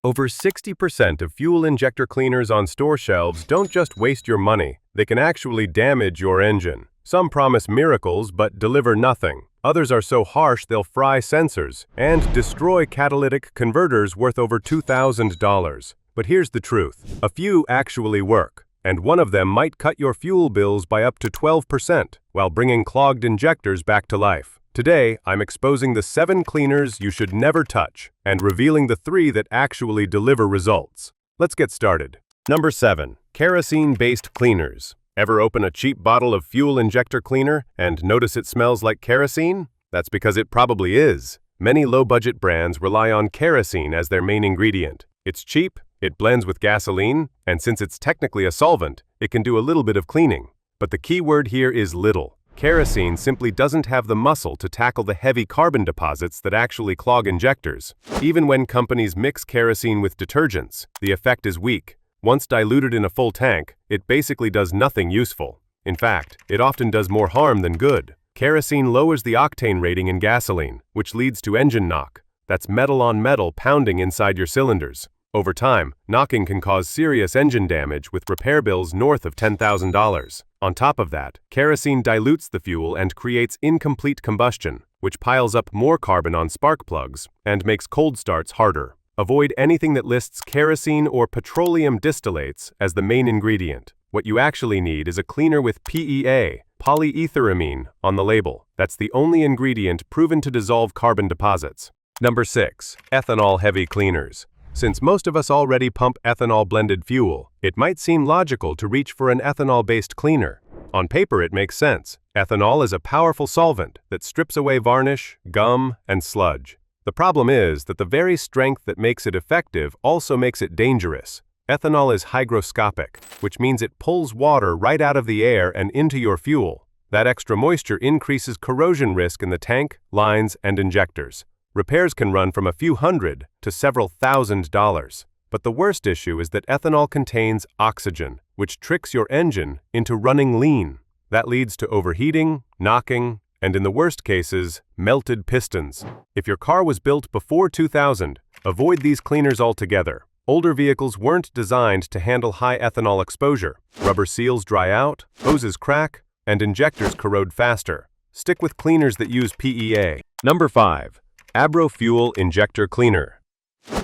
Over 60% of fuel injector cleaners on store shelves don't just waste your money, they can actually damage your engine. Some promise miracles but deliver nothing. Others are so harsh they'll fry sensors and destroy catalytic converters worth over $2,000. But here's the truth. A few actually work, and one of them might cut your fuel bills by up to 12% while bringing clogged injectors back to life. Today, I'm exposing the 7 cleaners you should never touch and revealing the 3 that actually deliver results. Let's get started. Number 7. Kerosene-based cleaners. Ever open a cheap bottle of fuel injector cleaner and notice it smells like kerosene? That's because it probably is. Many low-budget brands rely on kerosene as their main ingredient. It's cheap, it blends with gasoline, and since it's technically a solvent, it can do a little bit of cleaning. But the key word here is little. Kerosene simply doesn't have the muscle to tackle the heavy carbon deposits that actually clog injectors. Even when companies mix kerosene with detergents, the effect is weak. Once diluted in a full tank, it basically does nothing useful. In fact, it often does more harm than good. Kerosene lowers the octane rating in gasoline, which leads to engine knock. That's metal on metal pounding inside your cylinders. Over time, knocking can cause serious engine damage with repair bills north of $10,000. On top of that, kerosene dilutes the fuel and creates incomplete combustion, which piles up more carbon on spark plugs and makes cold starts harder. Avoid anything that lists kerosene or petroleum distillates as the main ingredient. What you actually need is a cleaner with PEA, polyetheramine, on the label. That's the only ingredient proven to dissolve carbon deposits. Number 6. Ethanol-heavy cleaners. Since most of us already pump ethanol-blended fuel, it might seem logical to reach for an ethanol-based cleaner. On paper, it makes sense. Ethanol is a powerful solvent that strips away varnish, gum, and sludge. The problem is that the very strength that makes it effective also makes it dangerous. Ethanol is hygroscopic, which means it pulls water right out of the air and into your fuel. That extra moisture increases corrosion risk in the tank, lines, and injectors. Repairs can run from a few hundred to several $1,000s. But the worst issue is that ethanol contains oxygen, which tricks your engine into running lean. That leads to overheating, knocking, and in the worst cases, melted pistons. If your car was built before 2000, avoid these cleaners altogether. Older vehicles weren't designed to handle high ethanol exposure. Rubber seals dry out, hoses crack, and injectors corrode faster. Stick with cleaners that use PEA. Number 5. Abro Fuel Injector Cleaner.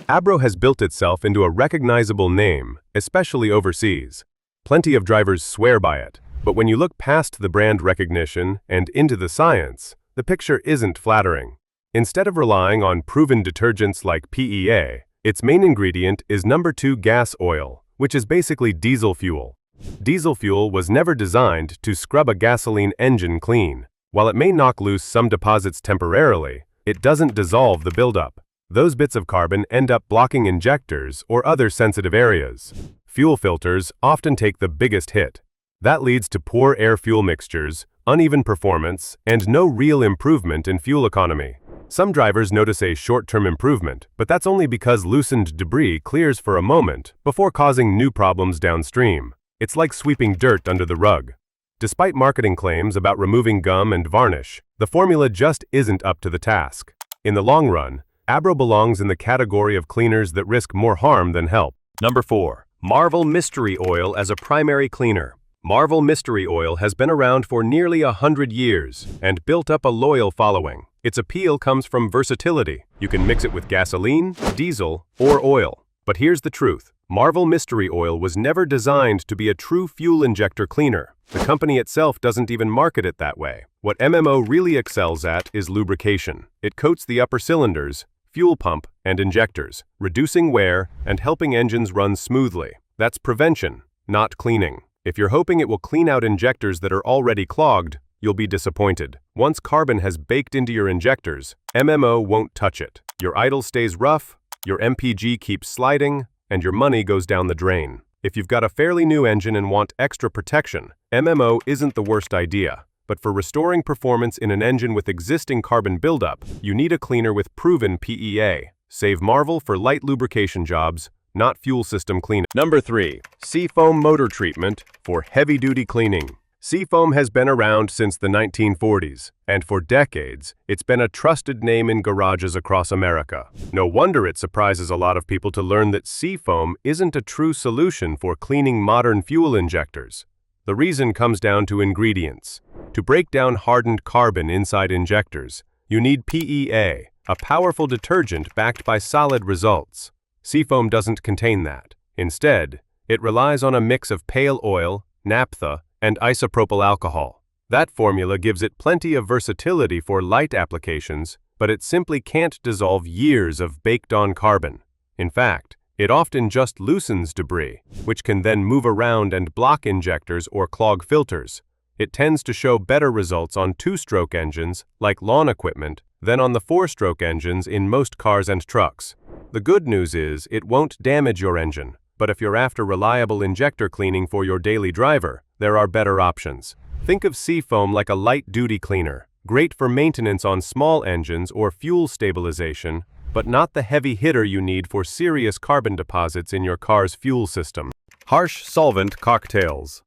Abro has built itself into a recognizable name, especially overseas. Plenty of drivers swear by it, but when you look past the brand recognition and into the science, the picture isn't flattering. Instead of relying on proven detergents like PEA, its main ingredient is number 2 gas oil, which is basically diesel fuel. Diesel fuel was never designed to scrub a gasoline engine clean. While it may knock loose some deposits temporarily, it doesn't dissolve the buildup. Those bits of carbon end up blocking injectors or other sensitive areas. Fuel filters often take the biggest hit. That leads to poor air-fuel mixtures, uneven performance, and no real improvement in fuel economy. Some drivers notice a short-term improvement, but that's only because loosened debris clears for a moment before causing new problems downstream. It's like sweeping dirt under the rug. Despite marketing claims about removing gum and varnish, the formula just isn't up to the task. In the long run, Abro belongs in the category of cleaners that risk more harm than help. Number 4. Marvel Mystery Oil as a primary cleaner. Marvel Mystery Oil has been around for nearly 100 years and built up a loyal following. Its appeal comes from versatility. You can mix it with gasoline, diesel, or oil. But here's the truth. Marvel Mystery Oil was never designed to be a true fuel injector cleaner. The company itself doesn't even market it that way. What MMO really excels at is lubrication. It coats the upper cylinders, fuel pump, and injectors, reducing wear and helping engines run smoothly. That's prevention, not cleaning. If you're hoping it will clean out injectors that are already clogged, you'll be disappointed. Once carbon has baked into your injectors, MMO won't touch it. Your idle stays rough, your MPG keeps sliding, and your money goes down the drain. If you've got a fairly new engine and want extra protection, MMO isn't the worst idea. But for restoring performance in an engine with existing carbon buildup, you need a cleaner with proven PEA. Save Marvel for light lubrication jobs, not fuel system cleanup. Number 3. Seafoam motor treatment for heavy-duty cleaning. Seafoam has been around since the 1940s, and for decades, it's been a trusted name in garages across America. No wonder it surprises a lot of people to learn that Seafoam isn't a true solution for cleaning modern fuel injectors. The reason comes down to ingredients. To break down hardened carbon inside injectors, you need PEA, a powerful detergent backed by solid results. Seafoam doesn't contain that. Instead, it relies on a mix of pale oil, naphtha, and isopropyl alcohol. That formula gives it plenty of versatility for light applications, but it simply can't dissolve years of baked-on carbon. In fact, it often just loosens debris, which can then move around and block injectors or clog filters. It tends to show better results on two-stroke engines, like lawn equipment, than on the four-stroke engines in most cars and trucks. The good news is it won't damage your engine, but if you're after reliable injector cleaning for your daily driver, there are better options. Think of Seafoam like a light-duty cleaner, great for maintenance on small engines or fuel stabilization, but not the heavy hitter you need for serious carbon deposits in your car's fuel system. Harsh solvent cocktails.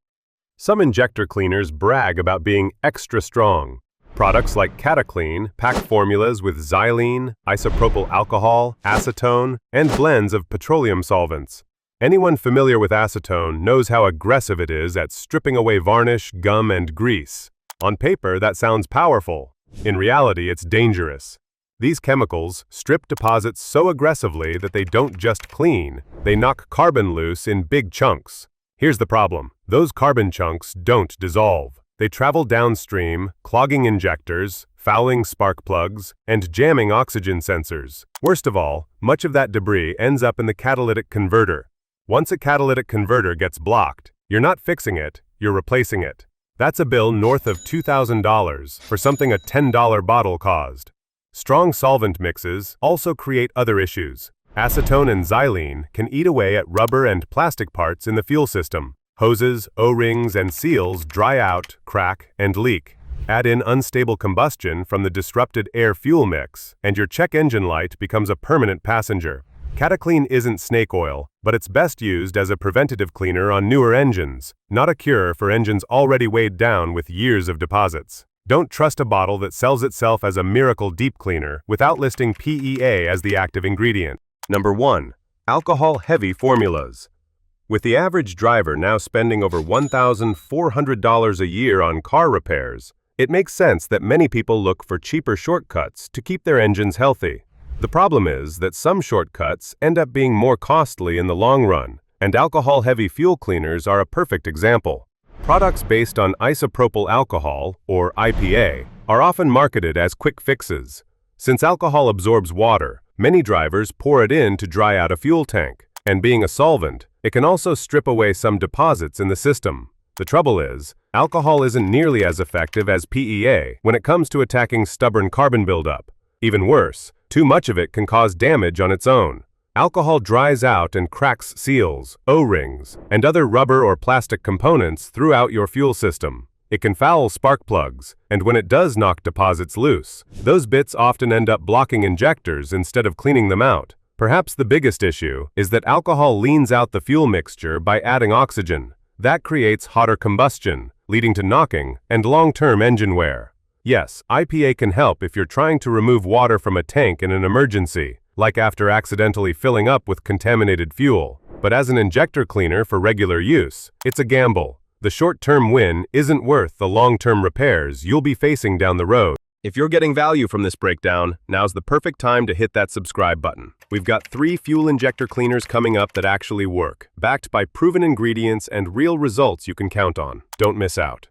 Some injector cleaners brag about being extra strong. Products like Cataclean pack formulas with xylene, isopropyl alcohol, acetone, and blends of petroleum solvents. Anyone familiar with acetone knows how aggressive it is at stripping away varnish, gum, and grease. On paper, that sounds powerful. In reality, it's dangerous. These chemicals strip deposits so aggressively that they don't just clean, they knock carbon loose in big chunks. Here's the problem. Those carbon chunks don't dissolve. They travel downstream, clogging injectors, fouling spark plugs, and jamming oxygen sensors. Worst of all, much of that debris ends up in the catalytic converter. Once a catalytic converter gets blocked, you're not fixing it, you're replacing it. That's a bill north of $2,000 for something a $10 bottle caused. Strong solvent mixes also create other issues. Acetone and xylene can eat away at rubber and plastic parts in the fuel system. Hoses, O-rings, and seals dry out, crack, and leak. Add in unstable combustion from the disrupted air-fuel mix, and your check engine light becomes a permanent passenger. Cataclean isn't snake oil, but it's best used as a preventative cleaner on newer engines, not a cure for engines already weighed down with years of deposits. Don't trust a bottle that sells itself as a miracle deep cleaner without listing PEA as the active ingredient. Number 1. Alcohol-heavy formulas. With the average driver now spending over $1,400 a year on car repairs, it makes sense that many people look for cheaper shortcuts to keep their engines healthy. The problem is that some shortcuts end up being more costly in the long run, and alcohol-heavy fuel cleaners are a perfect example. Products based on isopropyl alcohol, or IPA, are often marketed as quick fixes. Since alcohol absorbs water, many drivers pour it in to dry out a fuel tank, and being a solvent, it can also strip away some deposits in the system. The trouble is, alcohol isn't nearly as effective as PEA when it comes to attacking stubborn carbon buildup. Even worse, too much of it can cause damage on its own. Alcohol dries out and cracks seals, O-rings, and other rubber or plastic components throughout your fuel system. It can foul spark plugs, and when it does knock deposits loose, those bits often end up blocking injectors instead of cleaning them out. Perhaps the biggest issue is that alcohol leans out the fuel mixture by adding oxygen. That creates hotter combustion, leading to knocking and long-term engine wear. Yes, IPA can help if you're trying to remove water from a tank in an emergency, like after accidentally filling up with contaminated fuel. But as an injector cleaner for regular use, it's a gamble. The short-term win isn't worth the long-term repairs you'll be facing down the road. If you're getting value from this breakdown, now's the perfect time to hit that subscribe button. We've got 3 fuel injector cleaners coming up that actually work, backed by proven ingredients and real results you can count on. Don't miss out.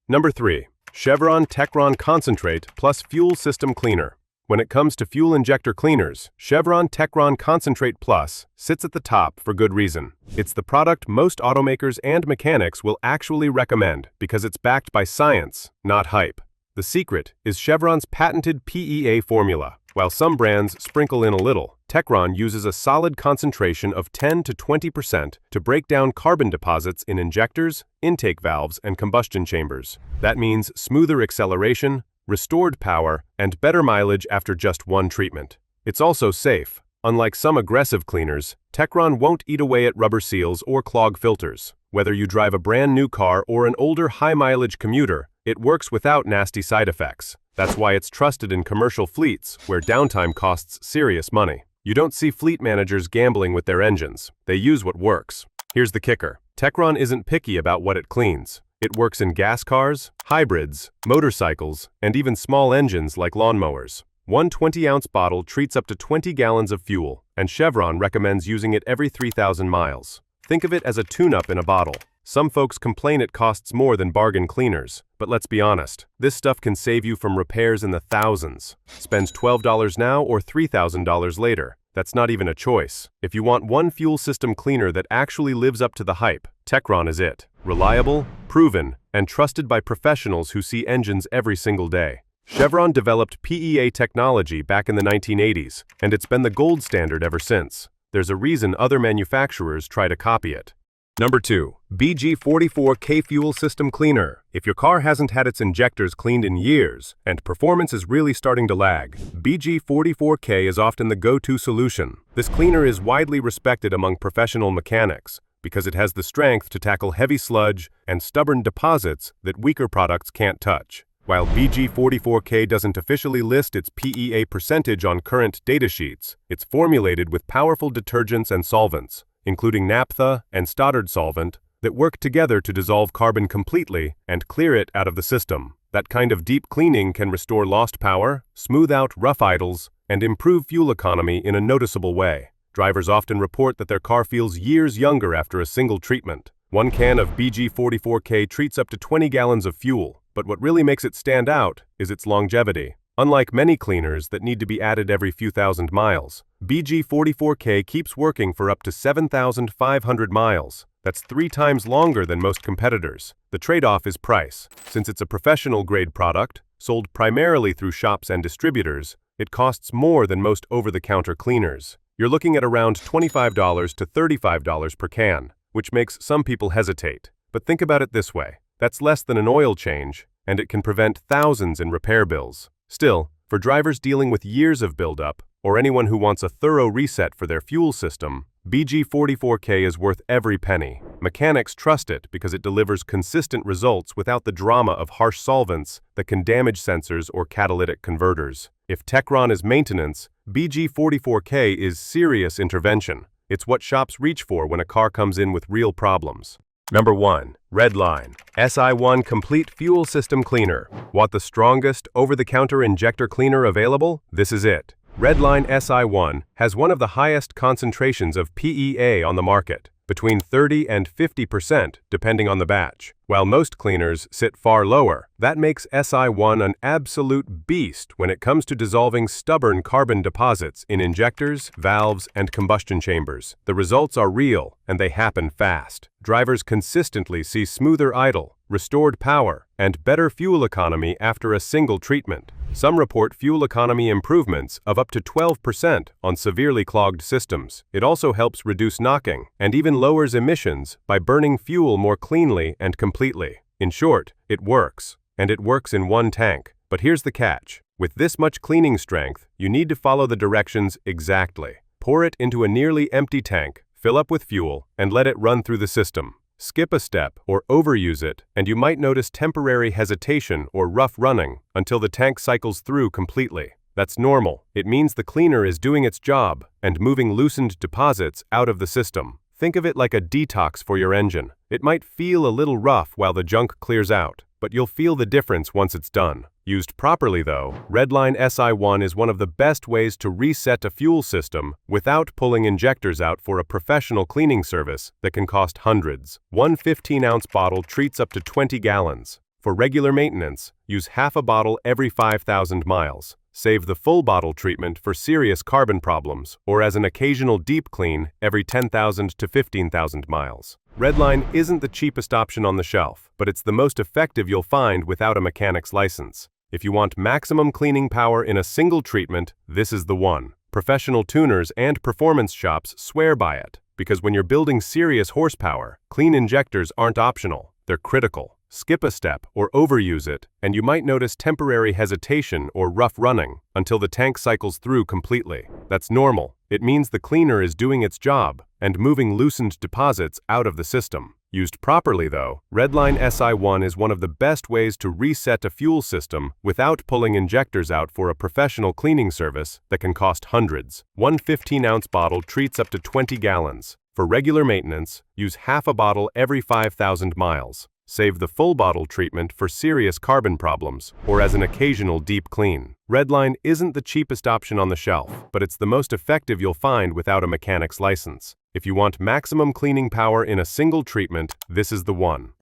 Number 3. Chevron Techron Concentrate plus Fuel System Cleaner. When it comes to fuel injector cleaners, Chevron Techron Concentrate Plus sits at the top for good reason. It's the product most automakers and mechanics will actually recommend because it's backed by science, not hype. The secret is Chevron's patented PEA formula. While some brands sprinkle in a little, Techron uses a solid concentration of 10 to 20% to break down carbon deposits in injectors, intake valves, and combustion chambers. That means smoother acceleration, restored power, and better mileage after just one treatment. It's also safe. Unlike some aggressive cleaners, Techron won't eat away at rubber seals or clog filters. Whether you drive a brand new car or an older high-mileage commuter, it works without nasty side effects. That's why it's trusted in commercial fleets, where downtime costs serious money. You don't see fleet managers gambling with their engines. They use what works. Here's the kicker. Techron isn't picky about what it cleans. It works in gas cars, hybrids, motorcycles, and even small engines like lawnmowers. One 20-ounce bottle treats up to 20 gallons of fuel, and Chevron recommends using it every 3,000 miles. Think of it as a tune-up in a bottle. Some folks complain it costs more than bargain cleaners, but let's be honest, this stuff can save you from repairs in the thousands. Spend $12 now or $3,000 later. That's not even a choice. If you want one fuel system cleaner that actually lives up to the hype, Techron is it. Reliable, proven, and trusted by professionals who see engines every single day. Chevron developed PEA technology back in the 1980s, and it's been the gold standard ever since. There's a reason other manufacturers try to copy it. Number 2. BG44K Fuel System Cleaner. If your car hasn't had its injectors cleaned in years, and performance is really starting to lag, BG44K is often the go-to solution. This cleaner is widely respected among professional mechanics because it has the strength to tackle heavy sludge and stubborn deposits that weaker products can't touch. While BG44K doesn't officially list its PEA percentage on current datasheets, it's formulated with powerful detergents and solvents, including naphtha and Stoddard solvent, that work together to dissolve carbon completely and clear it out of the system. That kind of deep cleaning can restore lost power, smooth out rough idles, and improve fuel economy in a noticeable way. Drivers often report that their car feels years younger after a single treatment. One can of BG44K treats up to 20 gallons of fuel, but what really makes it stand out is its longevity. Unlike many cleaners that need to be added every few thousand miles, BG44K keeps working for up to 7,500 miles. That's 3 times longer than most competitors. The trade-off is price. Since it's a professional-grade product, sold primarily through shops and distributors, it costs more than most over-the-counter cleaners. You're looking at around $25 to $35 per can, which makes some people hesitate. But think about it this way. That's less than an oil change, and it can prevent thousands in repair bills. Still, for drivers dealing with years of buildup, or anyone who wants a thorough reset for their fuel system, BG44K is worth every penny. Mechanics trust it because it delivers consistent results without the drama of harsh solvents that can damage sensors or catalytic converters. If Techron is maintenance, BG44K is serious intervention. It's what shops reach for when a car comes in with real problems. Number 1. Redline SI1 Complete Fuel System Cleaner. Want the strongest over-the-counter injector cleaner available? This is it. Redline SI1 has one of the highest concentrations of PEA on the market, between 30 and 50% depending on the batch. While most cleaners sit far lower, that makes SI1 an absolute beast when it comes to dissolving stubborn carbon deposits in injectors, valves, and combustion chambers. The results are real, and they happen fast. Drivers consistently see smoother idle, restored power, and better fuel economy after a single treatment. Some report fuel economy improvements of up to 12% on severely clogged systems. It also helps reduce knocking and even lowers emissions by burning fuel more cleanly and completely. In short, it works, and it works in one tank. But here's the catch. With this much cleaning strength, you need to follow the directions exactly. Pour it into a nearly empty tank, fill up with fuel, and let it run through the system. Skip a step or overuse it, and you might notice temporary hesitation or rough running until the tank cycles through completely. That's normal. It means the cleaner is doing its job and moving loosened deposits out of the system. Think of it like a detox for your engine. It might feel a little rough while the junk clears out, but you'll feel the difference once it's done. Used properly though, Redline SI1 is one of the best ways to reset a fuel system without pulling injectors out for a professional cleaning service that can cost hundreds. One 15-ounce bottle treats up to 20 gallons. For regular maintenance, use half a bottle every 5,000 miles. Save the full bottle treatment for serious carbon problems or as an occasional deep clean every 10,000 to 15,000 miles. Redline isn't the cheapest option on the shelf, but it's the most effective you'll find without a mechanic's license. If you want maximum cleaning power in a single treatment, this is the one. Professional tuners and performance shops swear by it, because when you're building serious horsepower, clean injectors aren't optional, they're critical. Skip a step or overuse it, and you might notice temporary hesitation or rough running until the tank cycles through completely. That's normal. It means the cleaner is doing its job and moving loosened deposits out of the system. Used properly, though, Redline SI1 is one of the best ways to reset a fuel system without pulling injectors out for a professional cleaning service that can cost hundreds. One 15-ounce bottle treats up to 20 gallons. For regular maintenance, use half a bottle every 5,000 miles. Save the full bottle treatment for serious carbon problems or as an occasional deep clean. Redline isn't the cheapest option on the shelf, but it's the most effective you'll find without a mechanic's license. If you want maximum cleaning power in a single treatment, this is the one.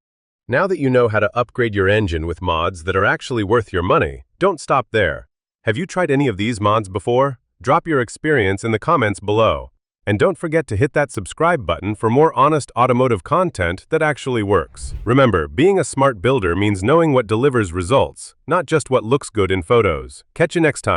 Now that you know how to upgrade your engine with mods that are actually worth your money, don't stop there. Have you tried any of these mods before? Drop your experience in the comments below. And don't forget to hit that subscribe button for more honest automotive content that actually works. Remember, being a smart builder means knowing what delivers results, not just what looks good in photos. Catch you next time.